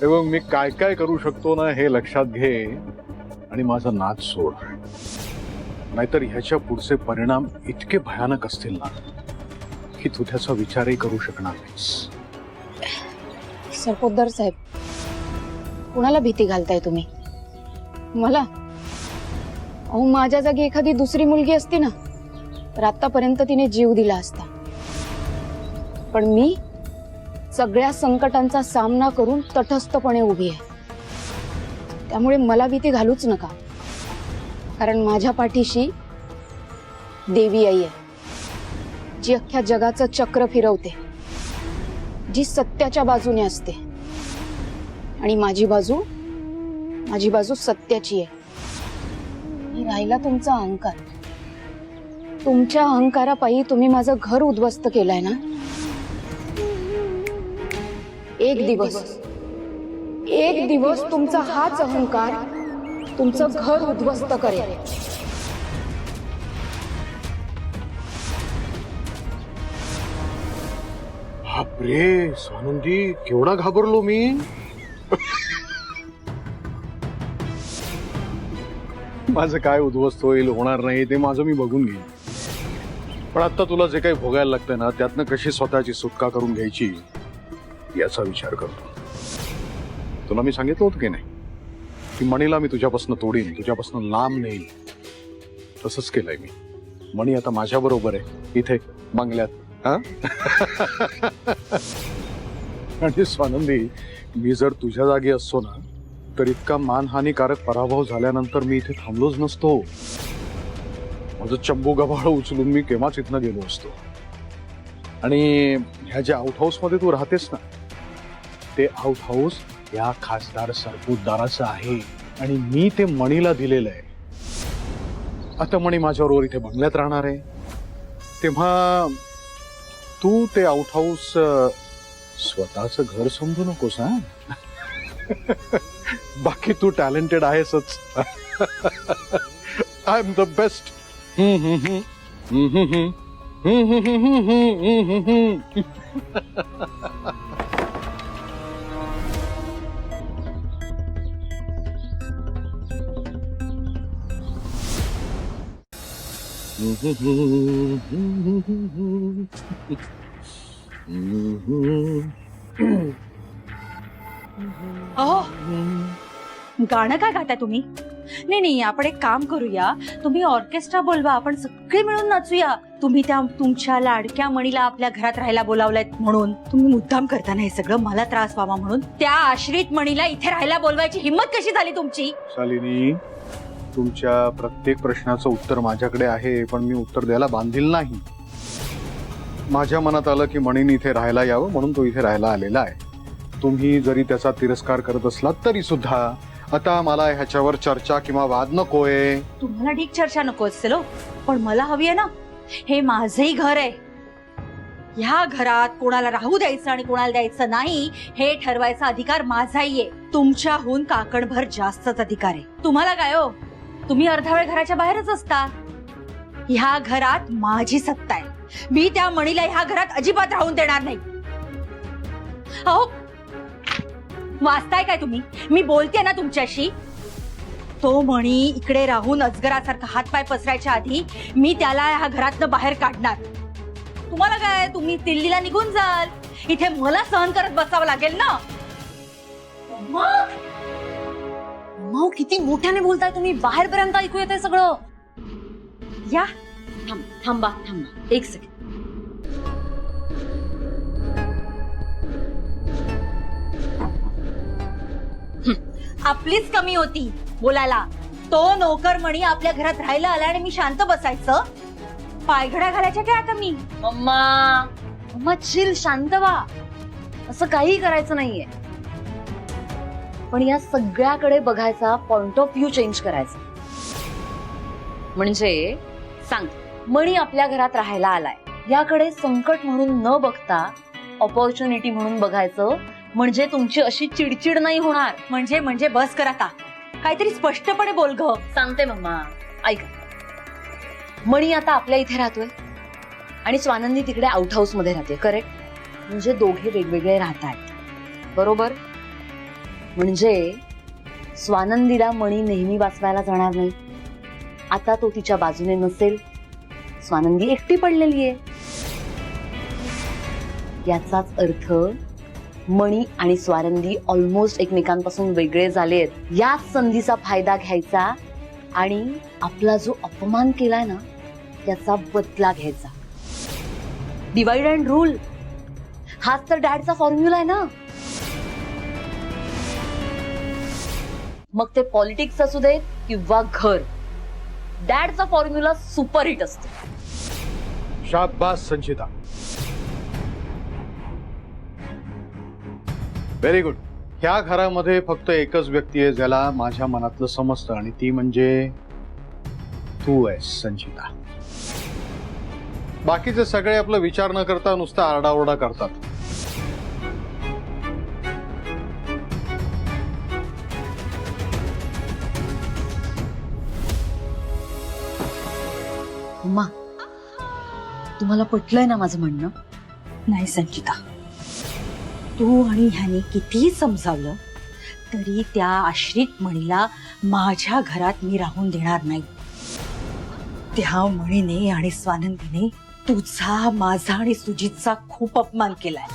मग मी काय काय करू शकतो ना हे लक्षात घे आणि माझा नाच सोड, नाहीतर ह्याच्या पुढचे परिणाम इतके भयानक असतील ना की तू त्याचा विचारही करू शकणार नाहीस. सरपोतदार साहेब, कुणाला भीती घालताय तुम्ही? मला? अहो, माझ्या जागी एखादी दुसरी मुलगी असती ना तर आतापर्यंत तिने जीव दिला असता. पण मी सगळ्या संकटांचा सामना करून तटस्थपणे उभी आहे. त्यामुळे मला भीती घालूच नका, कारण माझ्या पाठीशी देवी आई आहे, जी अख्ख्या जगाचं चक्र फिरवते, जी सत्याच्या बाजूने असते. आणि माझी बाजू सत्याची आहे. ही राहिला तुमचा अहंकार. तुमच्या अहंकारापायी तुम्ही माझं घर उद्ध्वस्त केलंय ना. एक दिवस तुमचा हाच अहंकार तुमचं घर उद्ध्वस्त करेल. बापरे स्वानंदी, केवढा घाबरलो मी. माझं काय उद्ध्वस्त होईल होणार नाही ते माझं मी बघून घेईन. पण आता तुला जे काही भोगायला लागतंय ना त्यातनं कशी स्वतःची सुटका करून घ्यायची याचा विचार करतो. तुला मी सांगितलं होतं की नाही की मणीला मी तुझ्यापासून तोडीन, तुझ्यापासून लांब नेईन. तसंच केलंय मी. मणी आता माझ्या बरोबर आहे इथे बंगल्यात. हा आणि स्वानंदी, मी जर तुझ्या जागी असतो ना तर इतका मानहानिकारक पराभव झाल्यानंतर मी इथे थांबलोच नसतो. माझं चंबू गव्हाळ उचलून मी केव्हाच इथनं गेलो असतो. आणि ह्या ज्या आउट हाऊस मध्ये तू राहतेस ना ते आउट हाऊस या खासदार सरपोतदाराचं आहे आणि मी ते मणीला दिलेलं आहे. आता मणी माझ्याबरोबर इथे बंगल्यात राहणार आहे, तेव्हा तू ते आउट हाऊस स्वतःचं घर समजू नकोस. हा बाकी तू टॅलेंटेड आहेसच. I am the best. अहो, गाणं काय गाताय तुम्ही? नाही नाही, आपण एक काम करूया, तुम्ही ऑर्केस्ट्रा बोलवा, आपण सगळे मिळून नाचूया. तुम्ही त्या तुमच्या लाडक्या मणीला आपल्या घरात राहायला बोलावलंय म्हणून तुम्ही मुद्दाम करताना हे सगळं मला त्रास व्हावा म्हणून त्या आश्रित मणीला इथे राहायला बोलवायची हिंमत कशी झाली तुमची? शालिनी, तुमच्या प्रत्येक प्रश्नाचं उत्तर माझ्याकडे आहे, पण मी उत्तर द्यायला बांधील नाही. माझ्या मनात आलं की मणीने इथे राहायला यावं म्हणून तो इथे राहायला आलेला आहे. तुम्ही जरी त्याचा तिरस्कार करत असलात तरी सुद्धा आता मला ह्याच्यावर चर्चा किंवा वाद नकोय. तुम्हाला ठीक चर्चा नको असेल, पण मला हवी आहे ना. हे माझंही घर आहे. ह्या घरात कोणाला राहू द्यायचं आणि कोणाला द्यायचं नाही हे ठरवायचा अधिकार माझाही आहे. तुमच्याहून काकणभर जास्तच अधिकार आहे. तुम्हाला काय हो, तुम्ही अर्धा वेळ घराच्या बाहेरच असता. ह्या घरात माझी सत्ता आहे. मी त्या मणीला ह्या घरात अजिबात राहून देणार नाही. अहो, वाचताय काय तुम्ही? मी बोलते ना तुमच्याशी. तो मणी इकडे राहून अजगरासारखा हातपाय पसरायच्या आधी मी त्याला ह्या घरातनं बाहेर काढणार. तुम्हाला काय, तुम्ही दिल्लीला निघून जाल, इथे मला सहन करत बसावं लागेल ना. मग किती मोठ्याने बोलताय तुम्ही, बाहेरपर्यंत ऐकू येतंय सगळं. या थांबा एक सेकंड. आपलीच कमी होती बोलायला. तो नोकर मणी आपल्या घरात राहायला आला आणि मी शांत बसायचं? पायघड्या घालायच्या काय आता मी? मम्मा चिल, शांत व्हा. असं काही करायचं नाहीये, पण या सगळ्याकडे बघायचा पॉइंट ऑफ व्ह्यू चेंज करायचा. म्हणजे सांग, मणी आपल्या घरात राहायला आलाय याकडे संकट म्हणून न बघता ऑपॉर्च्युनिटी म्हणून बघायचं. म्हणजे तुमची अशी चिडचिड नाही होणार. म्हणजे बस कर आता, काहीतरी स्पष्टपणे बोल ग. सांगते मम्मा, ऐका. मणी आता आपल्या इथे राहतोय आणि स्वानंदी तिकडे आउट हाऊस मध्ये राहते, करेक्ट? म्हणजे दोघे वेगवेगळे राहत आहेत, बरोबर? म्हणजे स्वानंदीला मणी नेहमी वाचवायला जाणार नाही. आता तो तिच्या बाजूने नसेल, स्वानंदी एकटी पडलेली आहे. याचाच अर्थ मणी आणि स्वानंदी ऑलमोस्ट एकमेकांपासून वेगळे झालेत. याच संधीचा फायदा घ्यायचा आणि आपला जो अपमान केलाय ना त्याचा बदला घ्यायचा. डिवाइड अँड रूल हाच तर डॅडचा फॉर्म्युला आहे ना. मग ते पॉलिटिक्स असू देत किंवा घर, डॅडचा फॉर्म्युला सुपर हिट असतो. शाबास संचिता, व्हेरी गुड. ह्या घरामध्ये फक्त एकच व्यक्ती आहे ज्याला माझ्या मनातलं समजतं आणि ती म्हणजे तू आहेस संचिता. बाकीचे सगळे आपला विचार न करता नुसता आरडाओरडा करतात. उमा, तुम्हाला पटलंय ना माझं म्हणणं? नाही संचिता, तू आणि ह्याने कितीही समजावलं तरी त्या आश्रित मणीला माझ्या घरात मी राहून देणार नाही. त्या मणीने आणि स्वानंदीने तुझा, माझा आणि सुजितचा खूप अपमान केलाय.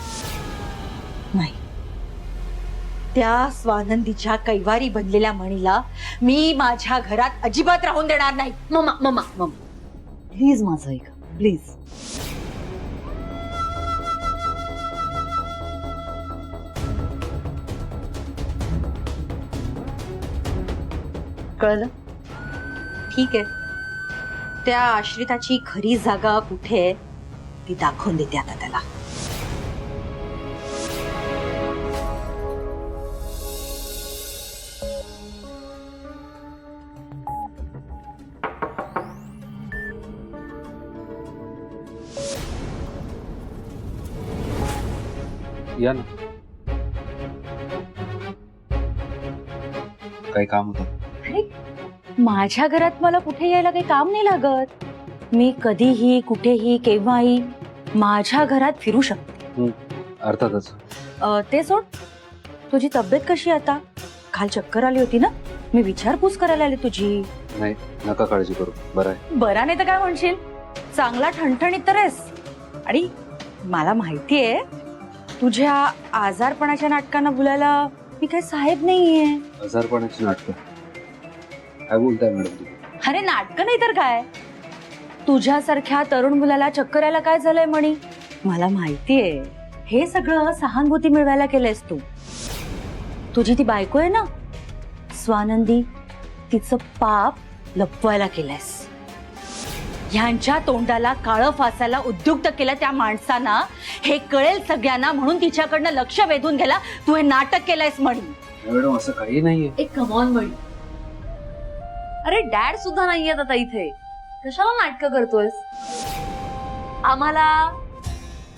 नाही, त्या स्वानंदीच्या कैवारी बनलेल्या मणीला मी माझ्या घरात अजिबात राहून देणार नाही. मम्मा मम्मा मम्मा प्लीज माझं ऐका, प्लीज. कळलं? ठीक आहे, त्या आश्रिताची खरी जागा कुठे आहे ती दाखवून देते आता त्याला. या ना, काही काम होतं? अरे, माझ्या घरात मला कुठे यायला काही काम नाही लागत. मी कधीही, कुठेही, केव्हाही माझ्या घरात फिरू शकते. अर्थातच. ते सोड, तुझी तब्येत कशी आहे आता? काल चक्कर आली होती ना, मी विचारपूस करायला आली तुझी. नाही, नका काळजी करू, बरं आहे. बरा नाही तर काय म्हणशील, चांगला ठणठणीत तर आहेस. आणि मला माहितीये तुझ्या आजारपणाच्या नाटकांना बोलायला मी काही साहेब नाहीये. आजारपणाची नाटकं काय बोलताय मॅडम तुम्ही? अरे नाटकं नाही तर काय, तुझ्यासारख्या तरुण मुलाला चक्कर यायला काय झालंय म्हणी. मला माहितीये हे सगळं सहानुभूती मिळवायला केलंयस तू. तुझी ती बायको आहे ना स्वानंदी, तिचं पाप लपवायला केलंयस. ह्यांच्या तोंडाला काळं फासायला उद्युक्त केलं त्या माणसांना हे कळेल सगळ्यांना म्हणून तिच्याकडनं लक्ष वेधून घ्यायला तू हे नाटक केलंयस म्हणी. मॅडम असं काही नाहीये. एक कमॉन मणी. अरे डॅड सुद्धा नाहीयेत आता इथे, कशाला नाटकं करतोयस? आम्हाला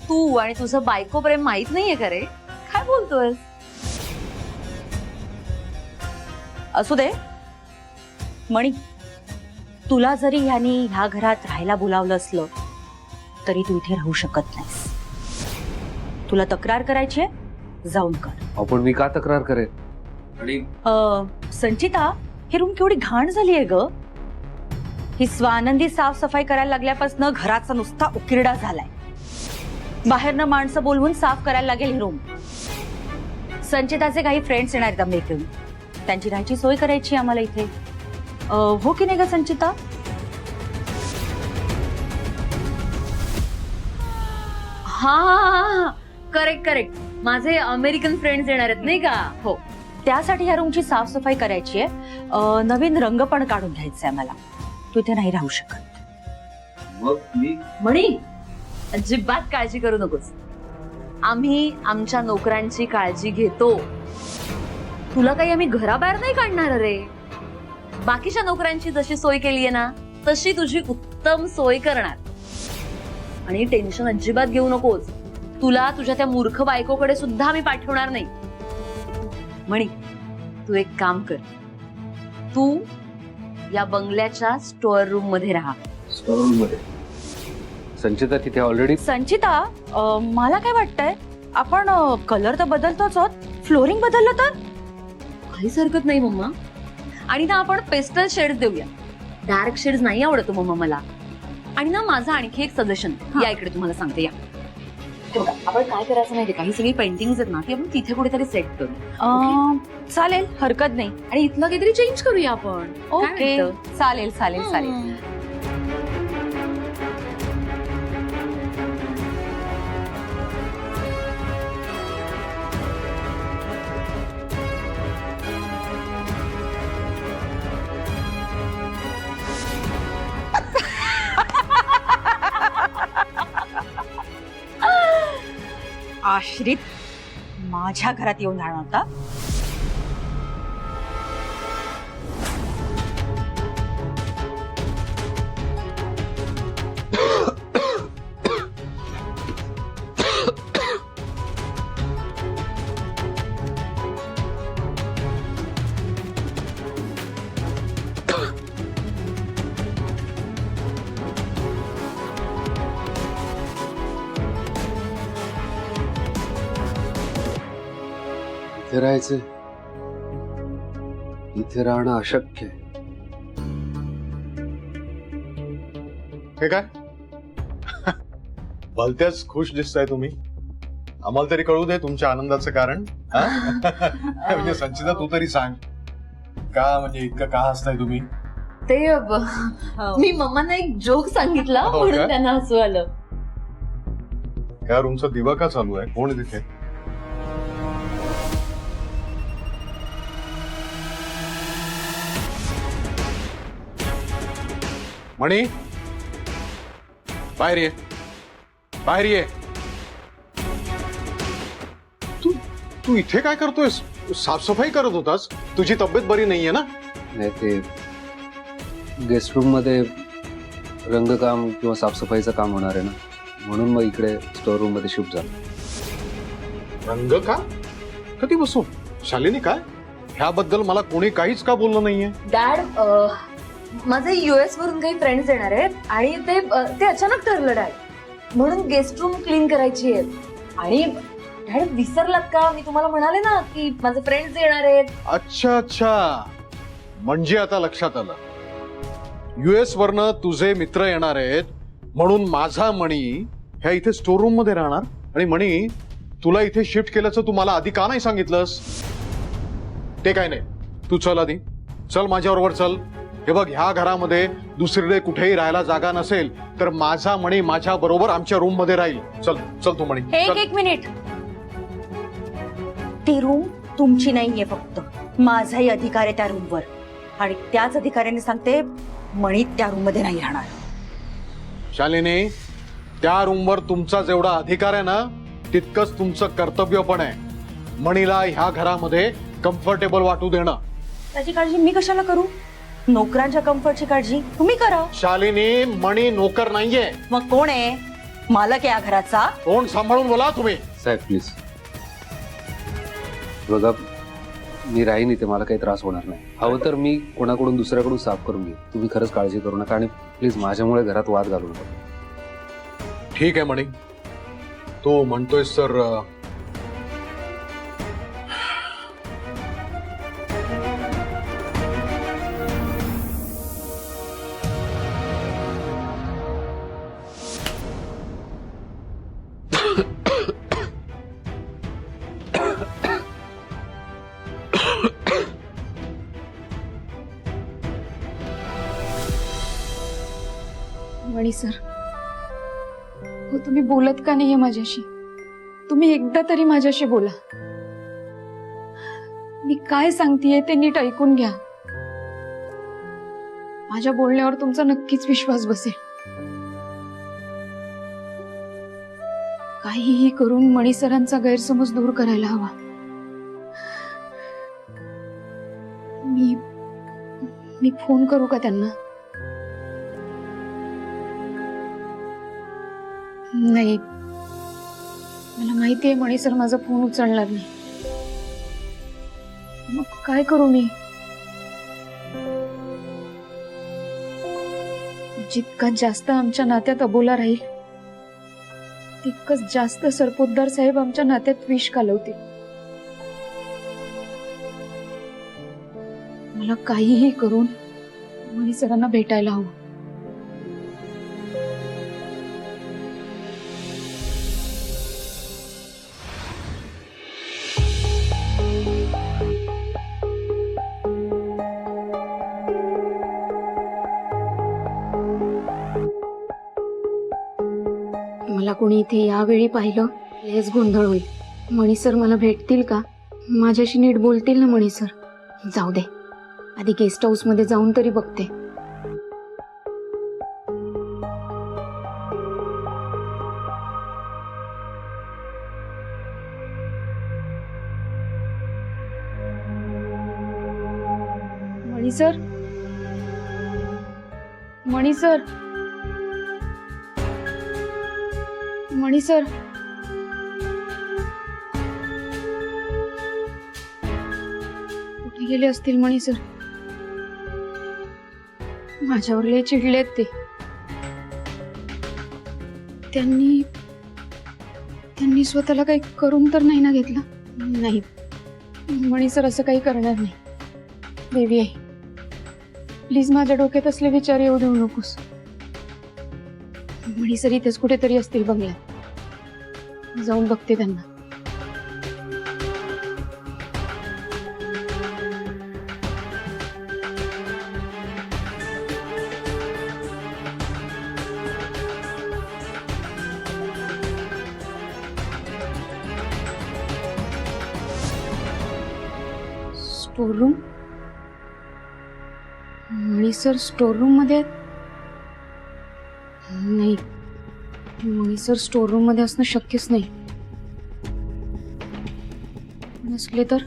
तू आणि तुझं बायको प्रेम माहित नाहीये का रे? काय बोलतोयस? असू दे मणी, तुला जरी ह्यानी ह्या घरात राहायला बोलावलं असलं तरी तू इथे राहू शकत नाहीस. तुला तक्रार करायची आहे, जाऊन कर. पण मी का तक्रार करेन? आणि संचिता, ही रूम केवढी घाण झालीये ग. ही स्वानंदी साफसफाई करायला लागल्यापासून घराचा नुसता उकिरडा झालाय. बाहेरनं माणसं बोलवून साफ करायला लागेल ही रूम. संचिताचे काही फ्रेंड्स येणार आहेत अमेरिकन, त्यांची राहायची सोय करायची आम्हाला इथे. हो की नाही ग संचिता? हा करेक्ट करेक्ट, माझे अमेरिकन फ्रेंड्स येणार आहेत नाही का? हो, त्यासाठी ह्या रूमची साफसफाई करायची आहे. नवीन रंग पण काढून घ्यायचा आहे मला. तू इथे नाही राहू शकत. मग मी म्हणी अजिबात काळजी करू नकोस, आम्ही आमच्या नोकरांची काळजी घेतो. तुला काही आम्ही घराबाहेर नाही काढणार रे. बाकीच्या नोकरांची जशी सोय केलीये ना तशी तुझी उत्तम सोय करणार. आणि टेन्शन अजिबात घेऊ नकोस, तुला तुझ्या त्या मूर्ख बायकोकडे सुद्धा आम्ही पाठवणार नाही. म्हणी तू एक काम कर, तू या बंगल्याच्या स्टोअर रूम मध्ये राहा. स्टोर रूम मध्ये? संचिता तिथे ऑलरेडी. संचिता, मला काय वाटतंय, आपण कलर तर बदलतोच आहोत, फ्लोरिंग बदललं तर? काहीच हरकत नाही मम्मा. आणि ना आपण पेस्टल शेड्स देऊया. डार्क शेड्स नाही आवडतो मम्मा मला. आणि ना माझं आणखी एक सजेशन या इकडे तुम्हाला सांगते या. हे बघा, आपण काय करायचं माहितीये का, ही सगळी पेंटिंग्स आहेत ना ती आपण तिथे कुठेतरी सेट करू. चालेल, हरकत नाही. आणि इथलं काहीतरी चेंज करूया आपण. काय ओके, वाटतं? चालेल चालेल चालेल. आश्रित माझ्या घरात येऊन राहणार होता. इथे राहायचंय, इथे राहणं अशक्य आहे. हे काय भलत्याच खुश दिसताय तुम्ही. आम्हाला तरी कळू दे तुमच्या आनंदाचं कारण. हा? म्हणजे संचिता तू तरी सांग का, म्हणजे इतकं का हसताय तुम्ही? ते मी मम्मांना एक जोक सांगितला हो का? म्हणून त्यांना हसू आलं. या रूमचा दिवा का चालू आहे? कोण आहे तिथे? मणी, बाहेर ये, बाहेर ये. तू तू इथे काय करतोयस? साफसफाई करत होतास? तुझी तब्येत बरी नाहीये ना? नाही, ते गेस्ट रूम मध्ये रंगकाम किंवा साफसफाईचं काम होणार आहे ना, म्हणून मग इकडे स्टोर रूम मध्ये शिफ्ट झालं. रंग का? कधी बसू? शालिनी काय? ह्याबद्दल मला कोणी काहीच का बोललं नाहीये? डॅड, माझे US वरून काही फ्रेंड्स येणार आहेत आणि ते अचानक ठरलं डॅड, म्हणून गेस्ट रूम क्लीन करायची आहे. आणि डॅड विसरलात का, मी तुम्हाला म्हणाले ना की माझे फ्रेंड्स येणार आहेत. अच्छा अच्छा, म्हणजे आता लक्षात आलं. US वरनं तुझे मित्र येणार आहेत म्हणून माझा मणी ह्या इथे स्टोर रूम मध्ये राहणार. आणि मणी, तुला इथे शिफ्ट केल्याचं तू मला आधी का नाही सांगितलंस? ते काय नाही, तू चल आधी, चल माझ्याबरोबर चल. हे बघ, ह्या घरामध्ये दुसरीकडे कुठेही राहायला जागा नसेल तर माझा मणी माझ्या बरोबर आमच्या रूम मध्ये राहील. चल चल तू मणी, चल. एक मिनिट. ती रूम तुमची नाहीये, फक्त माझाही अधिकार आहे त्या रूमवर. आणि त्याच अधिकाऱ्याने सांगते मणी त्या रूम मध्ये नाही राहणार. शालिनी, त्या रूमवर तुमचा जेवढा अधिकार आहे ना तितकंच तुमचं कर्तव्य पण आहे. मणीला ह्या घरामध्ये कम्फर्टेबल वाटू देणं. त्याची काळजी मी कशाला करू? नोकरांच्या कम्फर्टची काळजी तुम्ही करा. शालिनी, मणी नोकर नाहीये. मग कोण आहे? मालक या घराचा. तोंड सांभाळून बोला तुम्ही. साहेब प्लीज बघा, मी राहीन इथे, मला काही त्रास होणार नाही. हवं तर मी कोणाकडून दुसऱ्याकडून साफ करून घेईन. तुम्ही खरंच काळजी करू नका आणि प्लीज माझ्यामुळे घरात वाद घालू नका. ठीक आहे मणी, तो म्हणतोय सर. मणी सर, हो तुम्ही बोलत का नाहीये माझ्याशी? तुम्ही एकदा तरी माझ्याशी बोला. मी काय सांगतेय ते नीट ऐकून घ्या. माझ्या बोलण्यावर तुमचा नक्कीच विश्वास बसेल. काहीही करून मणी सरांचा गैरसमज दूर करायला हवा. मी फोन करू का त्यांना? नाही, मला माहितीये मणी सर माझा फोन उचलणार नाही. मग काय करू मी? जितका जास्त आमच्या नात्यात अबोला राहील तितकंच जास्त सरपोतदार साहेब आमच्या नात्यात विष घालवतील. मला काहीही करून मणी सरांना भेटायला हवं. मला कोणी इथे यावेळी पाहिलं लयच गोंधळ होईल. मणी सर मला भेटतील का? माझ्याशी नीट बोलतील ना मणी सर? जाऊ दे, आधी गेस्ट हाऊस मध्ये जाऊन तरी बघते. मणी सर, मणी सर, मणी सर. कुठे गेले असतील मणी सर? माझ्यावर लय चिडलेत ते. त्यांनी स्वतःला काही करून तर नाही ना घेतलं? नाही, मणी सर असं काही करणार नाही. देवी आहे, प्लीज माझ्या डोक्यात असले विचार येऊ देऊ नकोस. मणी सर इथेच कुठेतरी असतील बंगल्यात. जाऊन बघते त्यांना. Store room? मणी सर स्टोर रूम मध्ये आहेत? नाही, मणी सर स्टोर रूम मध्ये असणं शक्यच नाही. नसले तर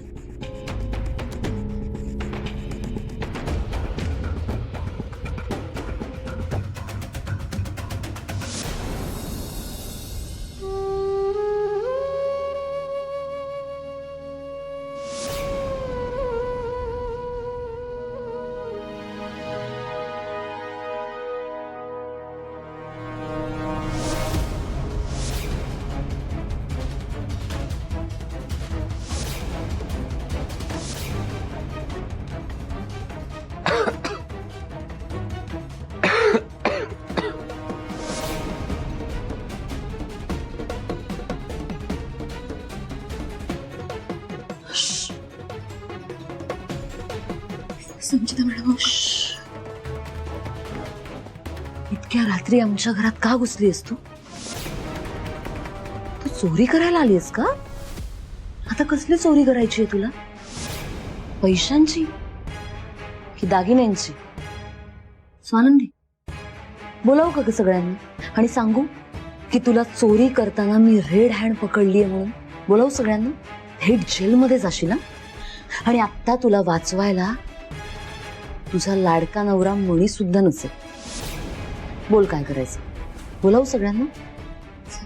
संचिता मॅडम. इतक्या रात्री आमच्या घरात का घुसलीस तू? तू चोरी करायला आलीस का? आता कसली चोरी करायची आहे तुला? पैशांची की दागिन्यांची? स्वानंदी, बोलावू का सगळ्यांनी आणि सांगू की तुला चोरी करताना मी रेड हँड पकडलीये म्हणून? बोलावू सगळ्यांना? थेट जेलमध्ये जाशील ना. आणि आता तुला वाचवायला तुझा लाडका नवरा मणी सुद्धा नसेल. बोल काय करायचं? बोलावू सगळ्यांना?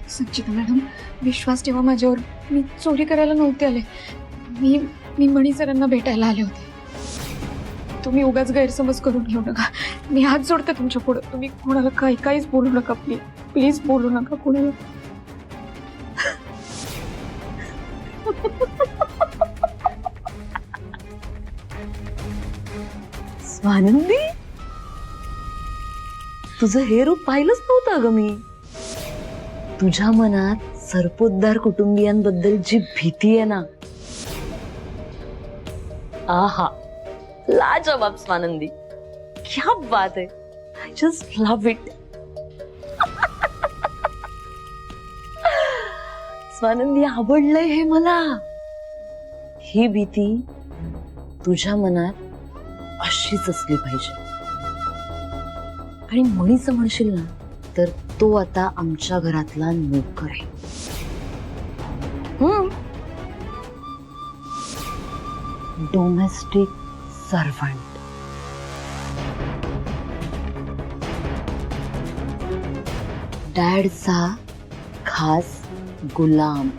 संचिता मॅडम, विश्वास ठेवा माझ्यावर. मी चोरी करायला नव्हते आले. मी मणी सरांना भेटायला आले होते. तुम्ही उगाच गैरसमज करून घेऊ नका. मी हात जोडते तुमच्या पुढे. तुम्ही कोणाला काहीच बोलू नका. प्लीज बोलू नका कोणाला. स्वानंदी, तुझं हे रूप पाहिलंच नव्हतं ग मी. तुझ्या मनात सरपोतदार कुटुंबियांबद्दल जी भीती आहे ना, आहा, लाजवाब स्वानंदी. क्या बात है. I just love it. Swanandi, आवडलंय हे मला. ही भीती तुझ्या मनात अशीच असली पाहिजे. आणि मणीचं म्हणशील ना, तर तो आता आमच्या घरातला नोकर आहे. Domestic servant. डॅडचा खास गुलाम.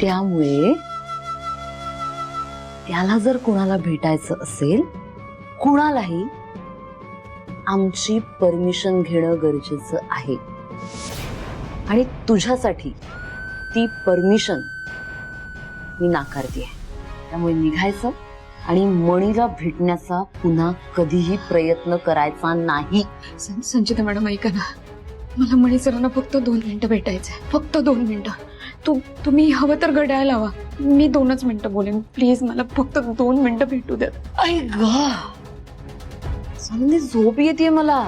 त्यामुळे त्याला जर कोणाला भेटायचं असेल, कुणालाही, आमची परमिशन घेणं गरजेचं आहे. आणि तुझ्यासाठी ती परमिशन मी नाकारतेय. त्यामुळे निघायचं आणि मणीला भेटण्याचा पुन्हा कधीही प्रयत्न करायचा नाही. संचिता मॅडम ऐका ना, मला मणी सरांना फक्त 2 मिनिटं भेटायचंय, फक्त 2 मिनिटं. तुम्ही हवं तर घड्याळ लावा, मी 2च मिनिटं बोलेन. प्लीज मला फक्त 2 मिनिटं भेटू द्या. आई ग सनंदी, झोप येते मला.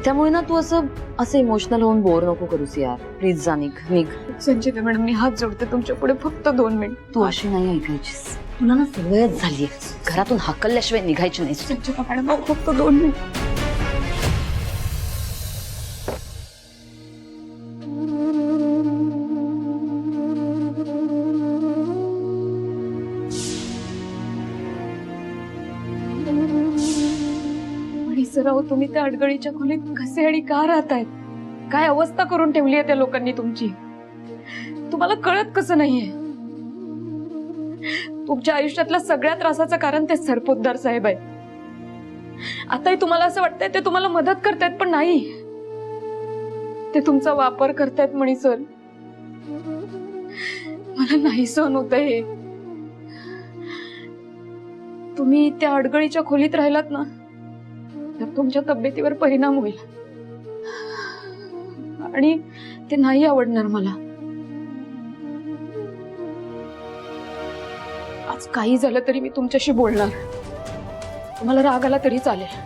त्यामुळे ना तू असं इमोशनल होऊन बोर नको करूस यार. प्लीज जा, निघ. संचिता मॅडम मी हात जोडते तुमच्या पुढे, फक्त 2 मिनिट. तू अशी नाही ऐकायचीस. तुला ना सवयच झालीये घरातून हाकलल्याशिवाय निघायची नाही. संचिता मॅडम फक्त 2 मिनिट. सराव, तुम्ही त्या अडगळीच्या खोलीत कसे आणि का राहतायत? काय अवस्था करून ठेवली आहे त्या लोकांनी तुमची? तुम्हाला कळत कसं नाहीये? तुमच्या आयुष्यातल्या सगळ्या त्रासाचं कारण ते सरपोतदार साहेब आहेत. आताही तुम्हाला असं वाटतंय ते तुम्हाला मदत करतायत, पण नाही, ते तुमचा वापर करतायत मणी सर. मला नाही सहन होत हे. तुम्ही त्या अडगळीच्या खोलीत राहिलात ना तर तुमच्या तब्येतीवर परिणाम होईल आणि ते नाही आवडणार मला. आज काही झालं तरी मी तुमच्याशी बोलणार. तुम्हाला राग आला तरी चालेल,